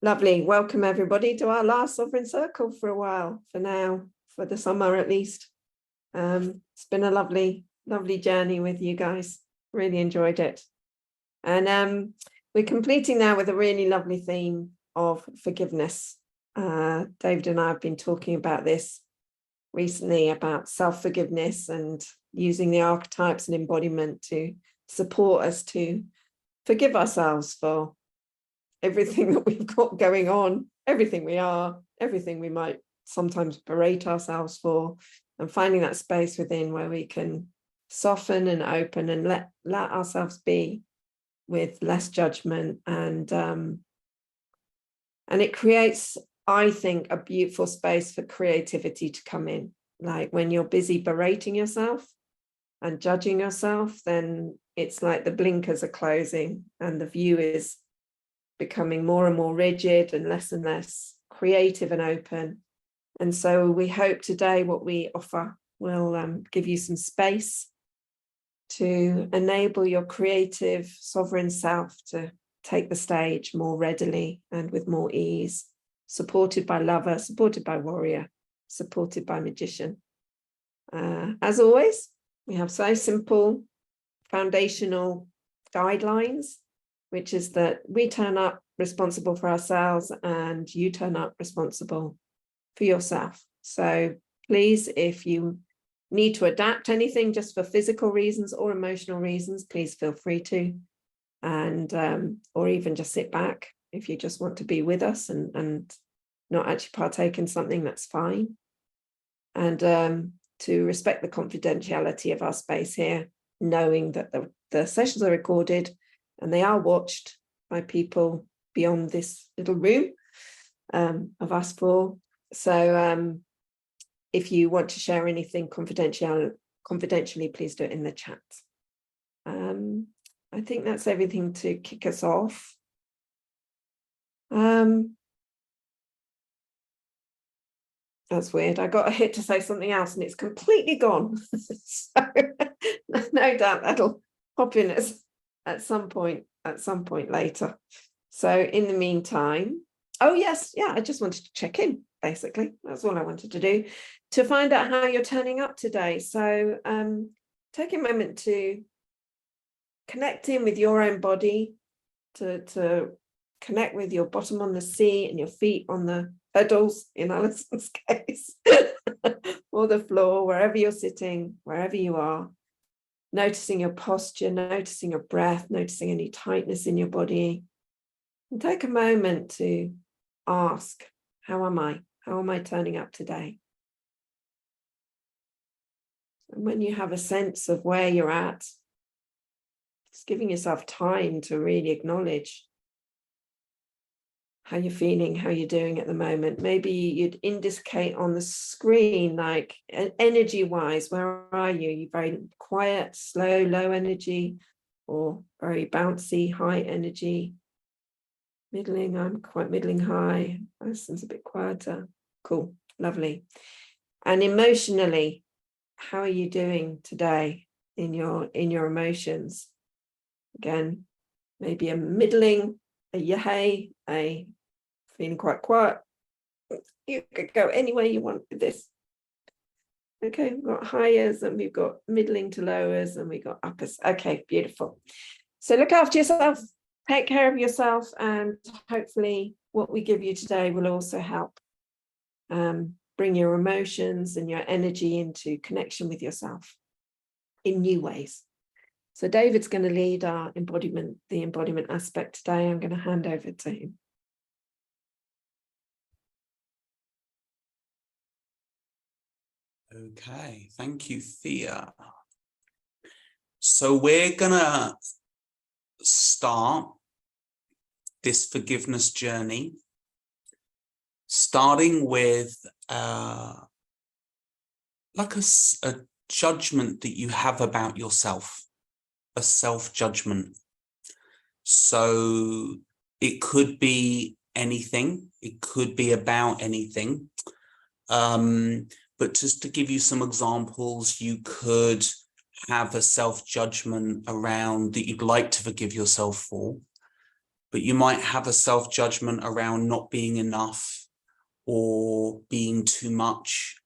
Lovely. Welcome everybody to our last Sovereign Circle for a while, for now, for the summer at least. It's been a lovely journey with you guys. Really enjoyed it. And we're completing now with a really lovely theme of forgiveness. David and I have been talking about this recently, about self-forgiveness and using the archetypes and embodiment to support us to forgive ourselves for everything that we've got going on, everything we are, everything we might sometimes berate ourselves for, and finding that space within where we can soften and open and let ourselves be with less judgment. And it creates, I think, a beautiful space for creativity to come in. Like when you're busy berating yourself and judging yourself, then it's like the blinkers are closing and the view is becoming more and more rigid and less creative and open. And so we hope today what we offer will give you some space to enable your creative sovereign self to take the stage more readily and with more ease, supported by lover, supported by warrior, supported by magician. As always, we have so simple foundational guidelines, which is that we turn up responsible for ourselves and you turn up responsible for yourself. So please, if you need to adapt anything just for physical reasons or emotional reasons, please feel free to, and or even just sit back if you just want to be with us and not actually partake in something, that's fine. And to respect the confidentiality of our space here, knowing that the sessions are recorded and they are watched by people beyond this little room of us four. So if you want to share anything confidentially, please do it in the chat. I think that's everything to kick us off. That's weird. I got a hit to say something else and it's completely gone. So no doubt that'll pop in at some point later. So in the meantime, oh yes, yeah, I just wanted to check in, basically. That's all I wanted to do, to find out how you're turning up today. So take a moment to connect in with your own body, to connect with your bottom on the seat and your feet on the pedals in Alison's case, or the floor, wherever you're sitting, wherever you are. Noticing your posture, noticing your breath, noticing any tightness in your body. And take a moment to ask, how am I? How am I turning up today? And when you have a sense of where you're at, just giving yourself time to really acknowledge how you're feeling, how you're doing at the moment. Maybe you'd indicate on the screen, like energy-wise, where are you? Are you very quiet, slow, low energy, or very bouncy, high energy? Middling, I'm quite middling high. Alison's a bit quieter. Cool, lovely. And emotionally, how are you doing today in your emotions? Again, maybe a middling, a yay, a feeling quite quiet. You could go any way you want with this. Okay, we've got highers and we've got middling to lowers and we've got uppers. Okay, beautiful. So look after yourself, take care of yourself, and hopefully what we give you today will also help bring your emotions and your energy into connection with yourself in new ways. So David's going to lead our embodiment, the embodiment aspect today. I'm going to hand over to him. Okay, thank you, Thea. So we're gonna start this forgiveness journey, starting with like a judgment that you have about yourself, a self-judgment. So it could be anything, it could be about anything. But just to give you some examples, you could have a self-judgment around that you'd like to forgive yourself for. but you might have a self-judgment around not being enough, or being too much,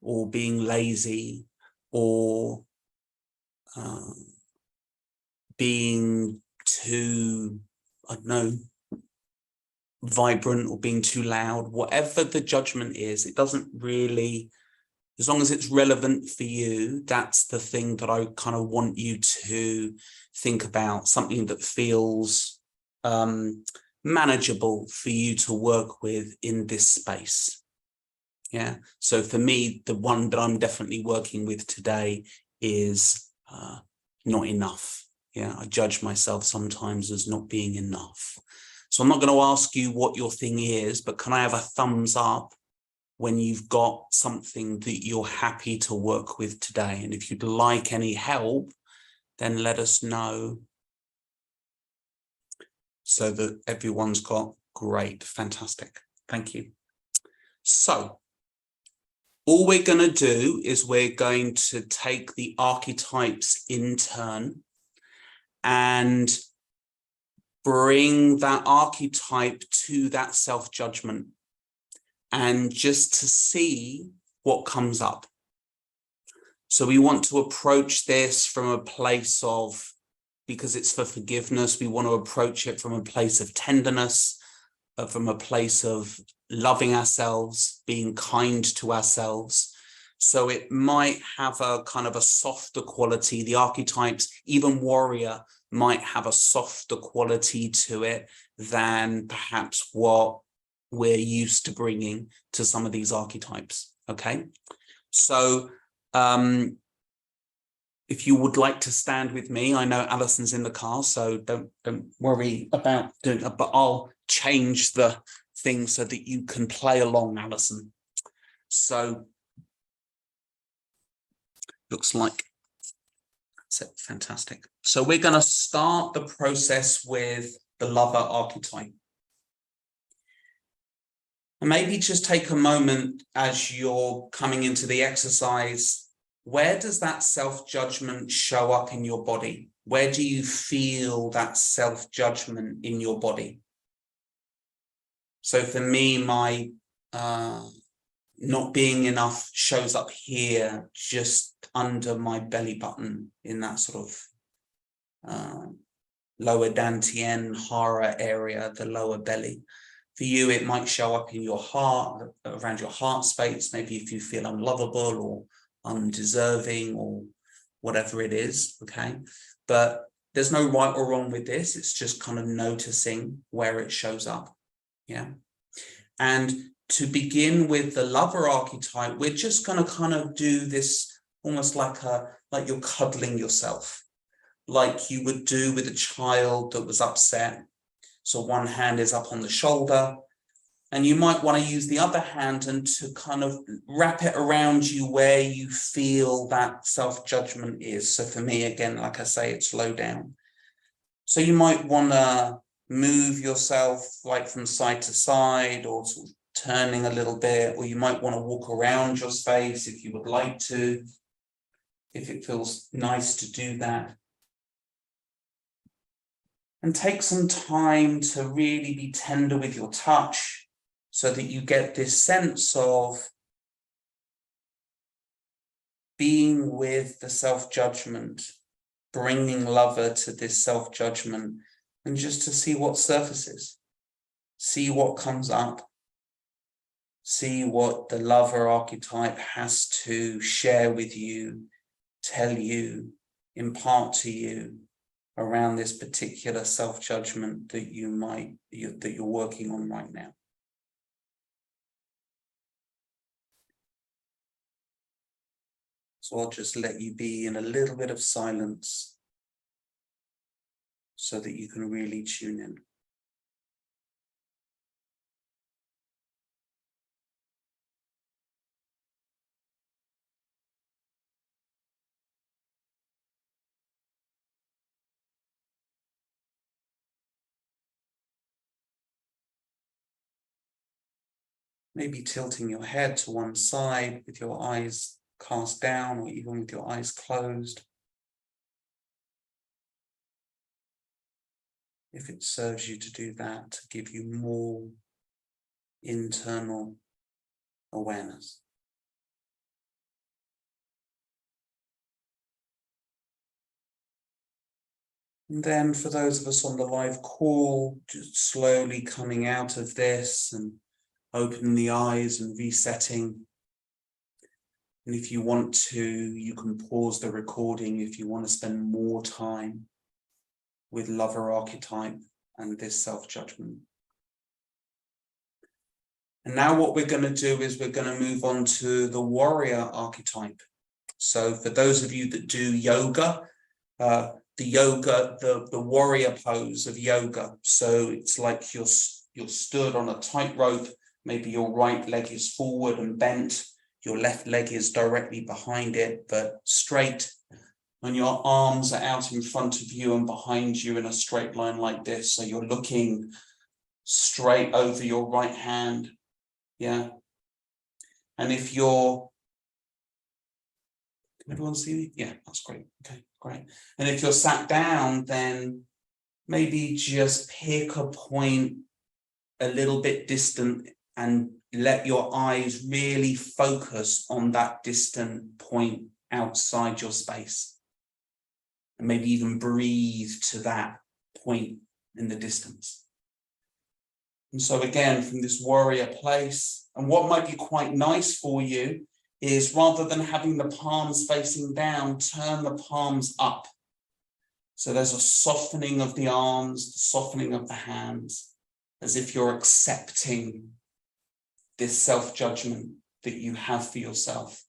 or being lazy, or being too, I don't know, vibrant, or being too loud. Whatever the judgment is, it doesn't really, as long as it's relevant for you, that's the thing that I kind of want you to think about, something that feels manageable for you to work with in this space. Yeah. So for me, the one that I'm definitely working with today is not enough. Yeah. I judge myself sometimes as not being enough. So I'm not going to ask you what your thing is, but can I have a thumbs up when you've got something that you're happy to work with today? And if you'd like any help, then let us know, so that everyone's got great, fantastic. Thank you. So all we're going to do is we're going to take the archetypes in turn and bring that archetype to that self-judgment, and just to see what comes up. So we want to approach this from a place of, because it's for forgiveness, we want to approach it from a place of tenderness, from a place of loving ourselves, being kind to ourselves. So it might have a kind of a softer quality. The archetypes, even warrior, might have a softer quality to it than perhaps what we're used to bringing to some of these archetypes. Okay, so if you would like to stand with me, I know Alison's in the car, so don't worry about doing it, but I'll change the thing so that you can play along, Alison. So looks like that's it. Fantastic. So we're going to start the process with the lover archetype. And maybe just take a moment as you're coming into the exercise. Where does that self-judgment show up in your body? Where do you feel that self-judgment in your body? So for me, my not being enough shows up here, just under my belly button, in that sort of lower dantian, hara area, the lower belly. For you, it might show up in your heart, around your heart space, maybe if you feel unlovable or undeserving or whatever it is, okay? But there's no right or wrong with this. It's just kind of noticing where it shows up, yeah? And to begin with the lover archetype, we're just going to kind of do this almost like you're cuddling yourself, like you would do with a child that was upset. So one hand is up on the shoulder, and you might want to use the other hand and to kind of wrap it around you where you feel that self-judgment is. So for me, again, like I say, it's low down. So you might want to move yourself like from side to side, or sort of turning a little bit, or you might want to walk around your space if you would like to, if it feels nice to do that. And take some time to really be tender with your touch, so that you get this sense of being with the self-judgment, bringing lover to this self-judgment, and just to see what surfaces, see what comes up, see what the lover archetype has to share with you, tell you, impart to you around this particular self-judgment that you're working on right now. So I'll just let you be in a little bit of silence so that you can really tune in. Maybe tilting your head to one side with your eyes cast down, or even with your eyes closed. if it serves you to do that, to give you more internal awareness. And then for those of us on the live call, just slowly coming out of this and opening the eyes and resetting. And if you want to, you can pause the recording if you want to spend more time with lover archetype and this self-judgment. And now what we're going to do is we're going to move on to the warrior archetype. So for those of you that do yoga, the warrior pose of yoga. So it's like you're stood on a tightrope. Maybe your right leg is forward and bent. Your left leg is directly behind it, but straight. And your arms are out in front of you and behind you in a straight line like this. So you're looking straight over your right hand. Yeah. And if you're, can everyone see me? Yeah, that's great. Okay, great. And if you're sat down, then maybe just pick a point a little bit distant and let your eyes really focus on that distant point outside your space. And maybe even breathe to that point in the distance. And so again, from this warrior place, and what might be quite nice for you is rather than having the palms facing down, turn the palms up. So there's a softening of the arms, the softening of the hands, as if you're accepting this self-judgment that you have for yourself,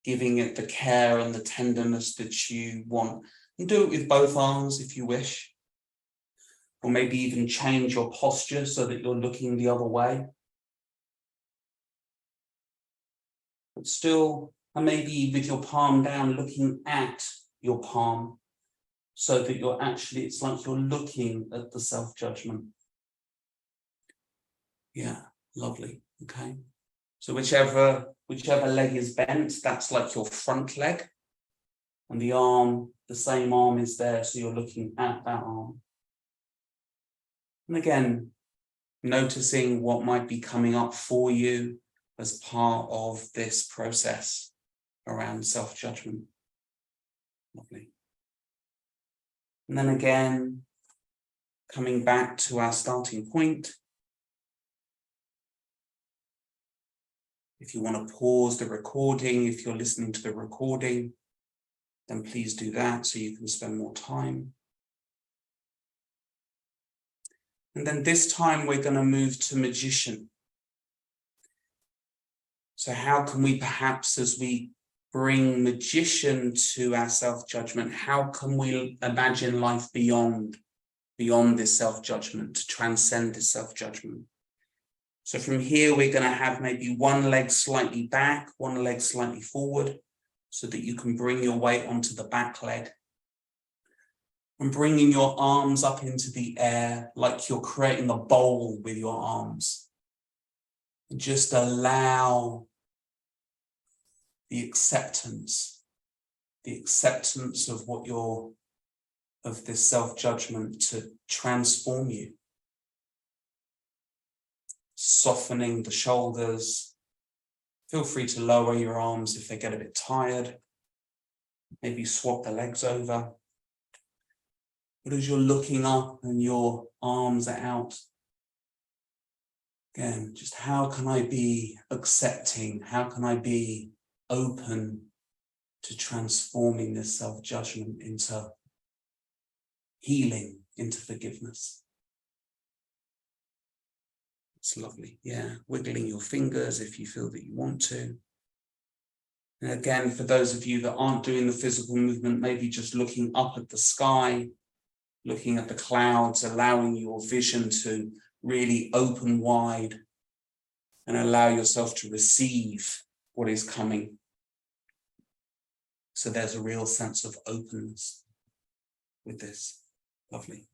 giving it the care and the tenderness that you want. And do it with both arms if you wish. Or maybe even change your posture so that you're looking the other way. But still, and maybe with your palm down, looking at your palm so that you're actually, it's like you're looking at the self-judgment. Yeah, lovely. Okay. So whichever leg is bent, that's like your front leg. And the arm, the same arm is there, so you're looking at that arm. And again, noticing what might be coming up for you as part of this process around self-judgment. Lovely. And then again, coming back to our starting point. If you want to pause the recording, if you're listening to the recording, then please do that so you can spend more time. And then this time we're going to move to magician. So how can we perhaps, as we bring magician to our self-judgment, how can we imagine life beyond this self-judgment, to transcend this self-judgment? So from here, we're going to have maybe one leg slightly back, one leg slightly forward, so that you can bring your weight onto the back leg. And bringing your arms up into the air like you're creating a bowl with your arms. And just allow the acceptance of of this self-judgment to transform you. Softening the shoulders. Feel free to lower your arms if they get a bit tired. Maybe swap the legs over. But as you're looking up and your arms are out, again, just how can I be accepting? How can I be open to transforming this self-judgment into healing, into forgiveness? It's lovely. Yeah, wiggling your fingers if you feel that you want to. And again, for those of you that aren't doing the physical movement, maybe just looking up at the sky, looking at the clouds, allowing your vision to really open wide and allow yourself to receive what is coming. So there's a real sense of openness with this. Lovely.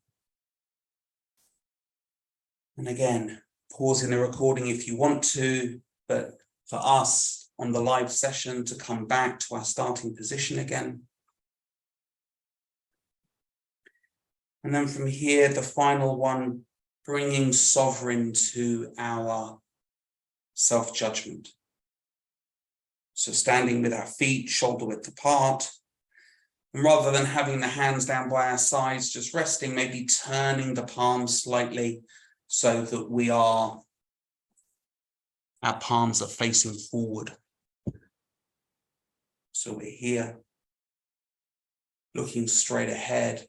And again, pausing the recording if you want to, but for us on the live session to come back to our starting position again. And then from here, the final one, bringing sovereign to our self-judgment. So standing with our feet shoulder width apart, and rather than having the hands down by our sides, just resting, maybe turning the palms slightly so that our palms are facing forward. So we're here, looking straight ahead,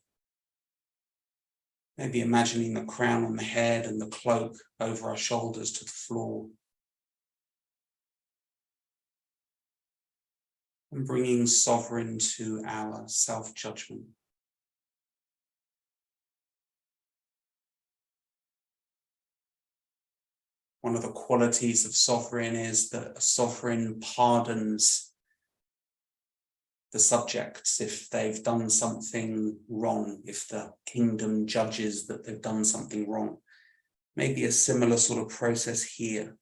maybe imagining the crown on the head and the cloak over our shoulders to the floor. And bringing sovereign to our self-judgment. One of the qualities of sovereign is that a sovereign pardons the subjects if they've done something wrong, if the kingdom judges that they've done something wrong. Maybe a similar sort of process here,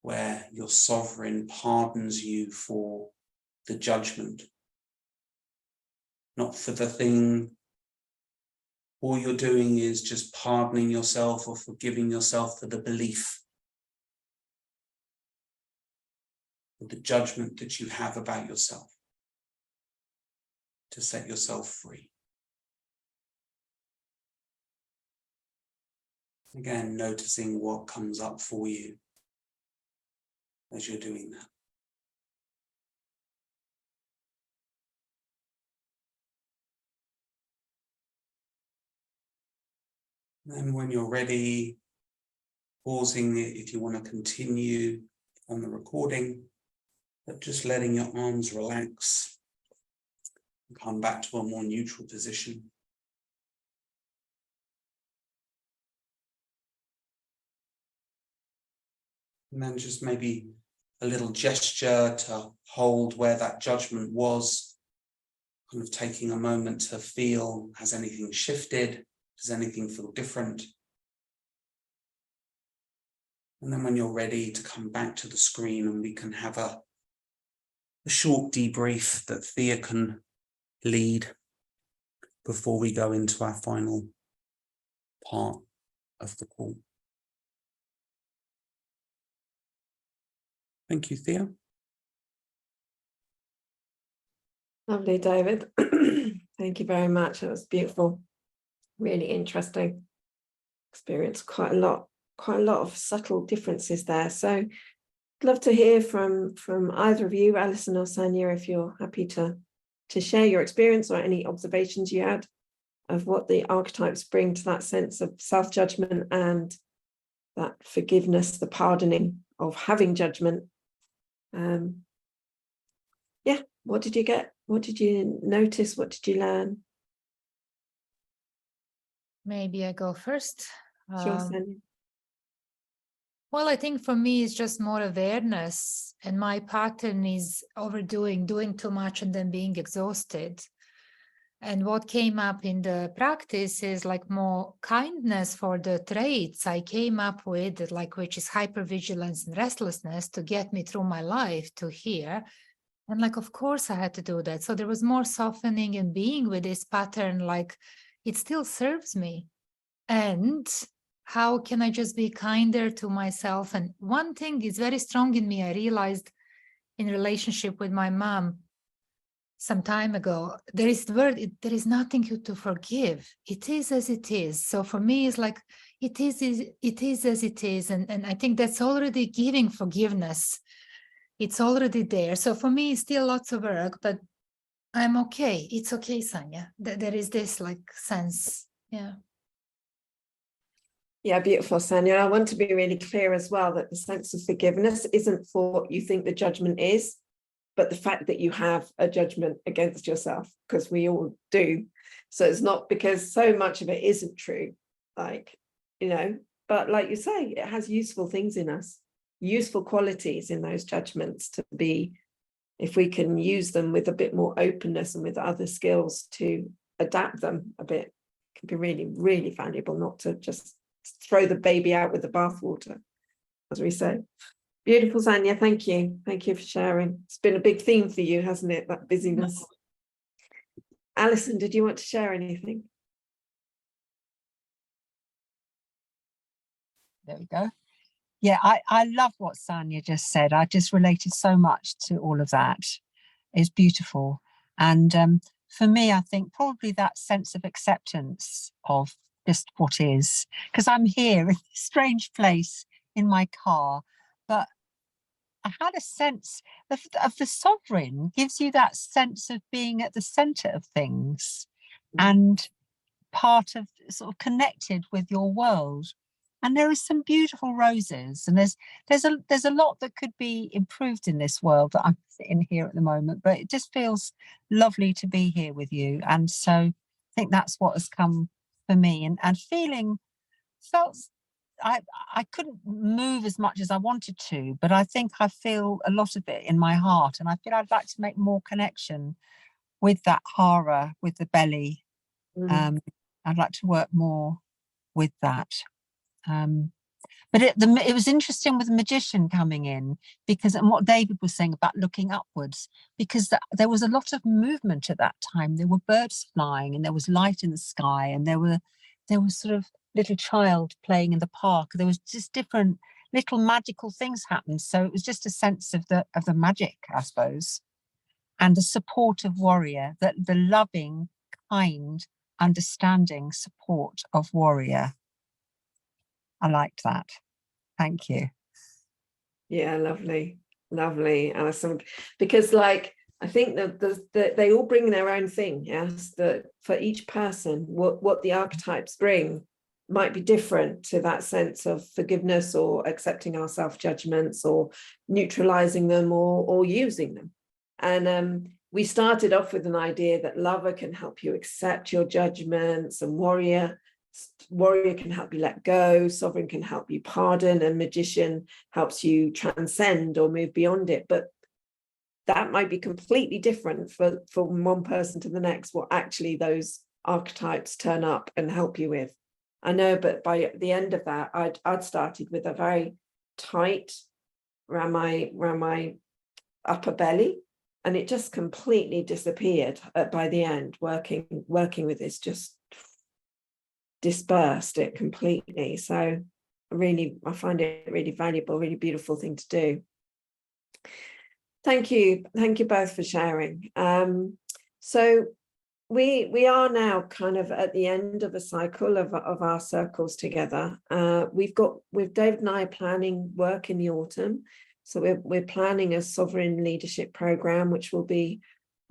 where your sovereign pardons you for the judgment, not for the thing. All you're doing is just pardoning yourself or forgiving yourself for the belief, for the judgment that you have about yourself, to set yourself free. Again, noticing what comes up for you as you're doing that. And when you're ready, pausing it if you want to continue on the recording, but just letting your arms relax and come back to a more neutral position. And then just maybe a little gesture to hold where that judgment was, kind of taking a moment to feel, has anything shifted? Does anything feel different? And then when you're ready to come back to the screen and we can have a short debrief that Thea can lead before we go into our final part of the call. Thank you, Thea. Lovely, David. Thank you very much. It was beautiful. Really interesting experience. Quite a lot of subtle differences there. So I'd love to hear from either of you, Alison or Sanya, if you're happy to share your experience or any observations you had of what the archetypes bring to that sense of self-judgment and that forgiveness, the pardoning of having judgment. Yeah, what did you get? What did you notice? What did you learn? Maybe I go first. Sure, Sanya. Well, I think for me, it's just more awareness, and my pattern is overdoing, doing too much and then being exhausted. And what came up in the practice is like more kindness for the traits I came up with, like which is hypervigilance and restlessness to get me through my life to here. And like, of course, I had to do that. So there was more softening and being with this pattern, like it still serves me. And how can I just be kinder to myself? And one thing is very strong in me, I realized in relationship with my mom some time ago, there is the word, there is nothing to forgive. It is as it is. So for me, it's like, it is as it is. And I think that's already giving forgiveness. It's already there. So for me, it's still lots of work, but I'm okay. It's okay, Sanya. There is this like sense. Yeah. Yeah, beautiful, Sanya. I want to be really clear as well that the sense of forgiveness isn't for what you think the judgment is, but the fact that you have a judgment against yourself, because we all do. So it's not because so much of it isn't true, like, but like you say, it has useful things in us, useful qualities in those judgments to be, if we can use them with a bit more openness and with other skills to adapt them a bit, it can be really, really valuable, not to just throw the baby out with the bathwater, as we say. Beautiful, Sanya. Thank you. Thank you for sharing. It's been a big theme for you, hasn't it? That busyness. Alison, did you want to share anything? There we go. Yeah, I love what Sanya just said. I just related so much to all of that. It's beautiful. And for me, I think probably that sense of acceptance of just what is, because I'm here in this strange place in my car, but I had a sense of the sovereign gives you that sense of being at the center of things and part of sort of connected with your world. And there is some beautiful roses, and there's a lot that could be improved in this world that I'm sitting here at the moment, but it just feels lovely to be here with you. And so I think that's what has come for me, and felt I couldn't move as much as I wanted to, but I think I feel a lot of it in my heart, and I feel I'd like to make more connection with that hara, with the belly. I'd like to work more with that. But it was interesting with the magician coming in, because, and what David was saying about looking upwards, because there was a lot of movement at that time. There were birds flying, and there was light in the sky, and there was sort of little child playing in the park. There was just different little magical things happened. So it was just a sense of the magic, I suppose, and the supportive warrior, that the loving, kind, understanding support of warrior. I liked that. Thank you. Yeah, lovely, Alison. Because, like, I think that they all bring their own thing. Yes, that for each person, what the archetypes bring might be different to that sense of forgiveness or accepting our self-judgments or neutralizing them or using them. And we started off with an idea that lover can help you accept your judgments, and warrior can help you let go, sovereign can help you pardon, and magician helps you transcend or move beyond it. But that might be completely different from one person to the next, what actually those archetypes turn up and help you with. I know, but by the end of that, I'd started with a very tight around my upper belly, and it just completely disappeared by the end. Working with this just dispersed it completely. So I find it really valuable, really beautiful thing to do. Thank you both for sharing. So we are now kind of at the end of a cycle of our circles together. With David and I planning work in the autumn. So we're planning a sovereign leadership program, which will be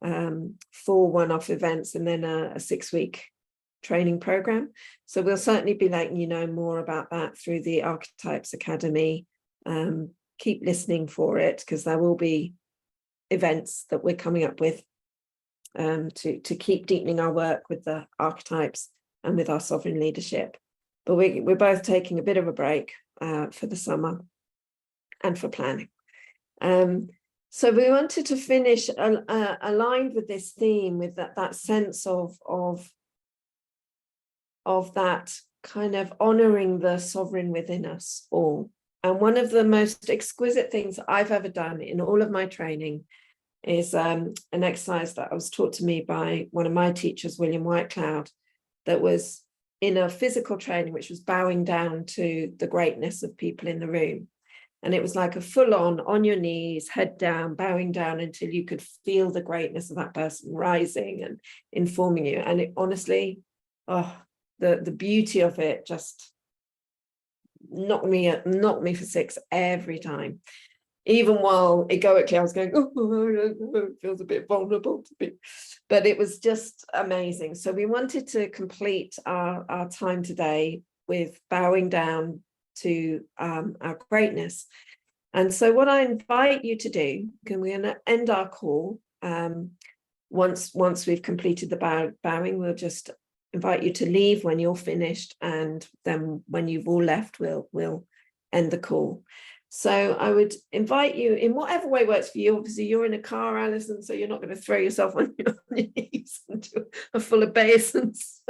4 one-off events and then a 6-week training program. So we'll certainly be letting you know more about that through the Archetypes Academy. Keep listening for it, because there will be events that we're coming up with to keep deepening our work with the archetypes and with our sovereign leadership. But we're both taking a bit of a break for the summer and for planning. So we wanted to finish aligned with this theme, with that sense of that kind of honoring the sovereign within us all. And one of the most exquisite things I've ever done in all of my training is an exercise that was taught to me by one of my teachers, William Whitecloud, that was in a physical training, which was bowing down to the greatness of people in the room. And it was like a full on your knees, head down, bowing down until you could feel the greatness of that person rising and informing you. And it honestly, the beauty of it just knocked me for 6 every time. Even while egoically I was going, it feels a bit vulnerable to be, but it was just amazing. So we wanted to complete our time today with bowing down to our greatness. And so what I invite you to do, we're going to end our call. Once we've completed the bowing, we'll just invite you to leave when you're finished, and then when you've all left, we'll end the call. So I would invite you, in whatever way works for you. Obviously, you're in a car, Alison, so you're not going to throw yourself on your knees into a full obeisance.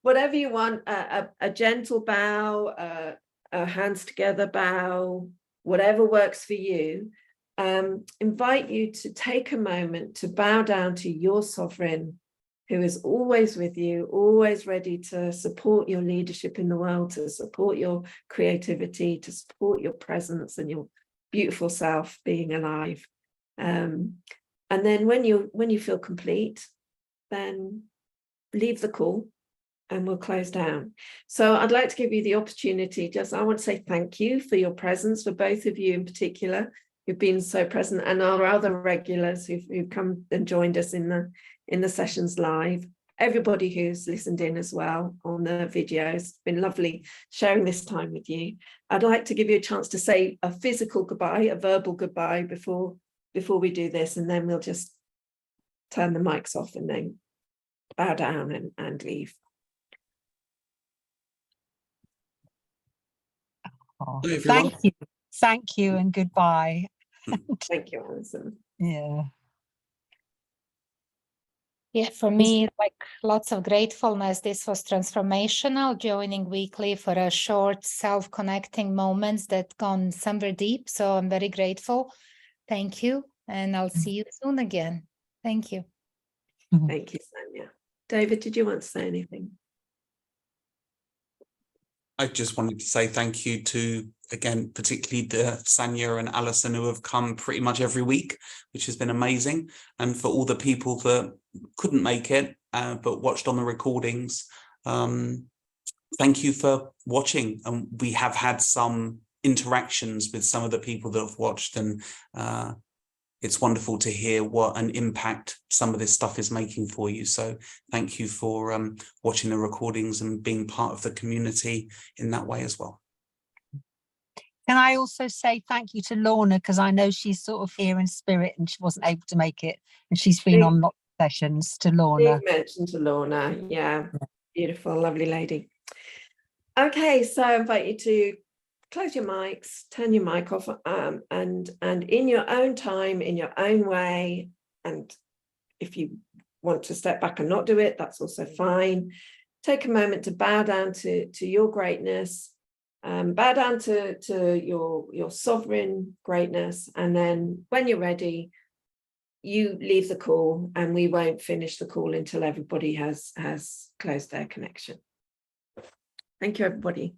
Whatever you want, a gentle bow, a hands together bow, whatever works for you. Invite you to take a moment to bow down to your sovereign who is always with you, always ready to support your leadership in the world, to support your creativity, to support your presence and your beautiful self being alive. And then when you feel complete, then leave the call and we'll close down. So I'd like to give you the opportunity, I want to say thank you for your presence, for both of you in particular, who've been so present, and our other regulars who've come and joined us in the sessions live. Everybody who's listened in as well on the videos. It's been lovely sharing this time with you. I'd like to give you a chance to say a physical goodbye, a verbal goodbye before we do this, and then we'll just turn the mics off and then bow down and leave. Oh, thank you and goodbye. Thank you, Alison. Yeah. Yeah, for me, like lots of gratefulness. This was transformational, joining weekly for a short self-connecting moments that gone somewhere deep. So I'm very grateful. Thank you. And I'll see you soon again. Thank you. Thank you, Sonia. David, did you want to say anything? I just wanted to say thank you to, again, particularly Sanya and Alison, who have come pretty much every week, which has been amazing. And for all the people that couldn't make it, but watched on the recordings, thank you for watching. And we have had some interactions with some of the people that have watched, and it's wonderful to hear what an impact some of this stuff is making for you. So thank you for watching the recordings and being part of the community in that way as well. Can I also say thank you to Lorna, because I know she's sort of here in spirit and she wasn't able to make it, and she's been on lots of sessions. To Lorna. Big mention to Lorna. Yeah, beautiful, lovely lady. Okay, so I invite you to close your mics, turn your mic off, and in your own time, in your own way, and if you want to step back and not do it, that's also fine. Take a moment to bow down to your greatness, bow down to your sovereign greatness, and then when you're ready, you leave the call, and we won't finish the call until everybody has closed their connection. Thank you, everybody.